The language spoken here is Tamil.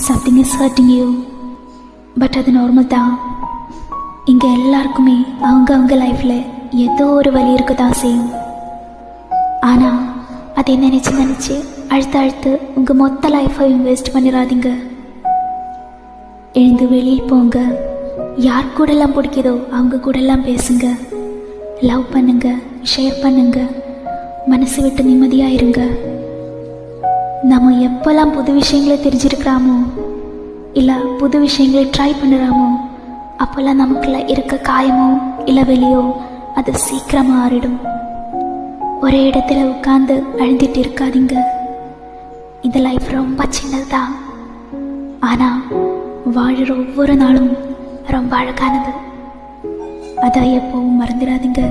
Something is hurting you. But அது நார்மல் தான். இங்கே எல்லாருக்குமே அவங்க லைஃப்பில் ஏதோ ஒரு வலி இருக்க தான் செய்யும். ஆனால் அதை நினச்சி அழுத்து உங்கள் மொத்த லைஃப்பையும் வேஸ்ட் பண்ணிடாதீங்க. எழுந்து வெளியில் போங்க. யார் கூடலாம் பிடிக்குதோ அவங்க கூடலாம் பேசுங்க. லவ் பண்ணுங்க, ஷேர் பண்ணுங்க, மனசு விட்டு நிம்மதியாக இருங்க. நம்ம எப்போல்லாம் புது விஷயங்களை தெரிஞ்சிருக்கிறாமோ இல்லை புது விஷயங்களை ட்ரை பண்ணுறாமோ அப்போல்லாம் நமக்குள்ள இருக்க காயமோ இல்லை வெளியோ அது சீக்கிரமாக ஆறிடும். ஒரே இடத்துல உட்காந்து அழுந்திட்டு இருக்காதீங்க. இந்த லைஃப் ரொம்ப சின்னது தான், ஆனால் வாழ்கிற ஒவ்வொரு நாளும் ரொம்ப அழகானது. அதை எப்பவும் மறந்துடாதீங்க.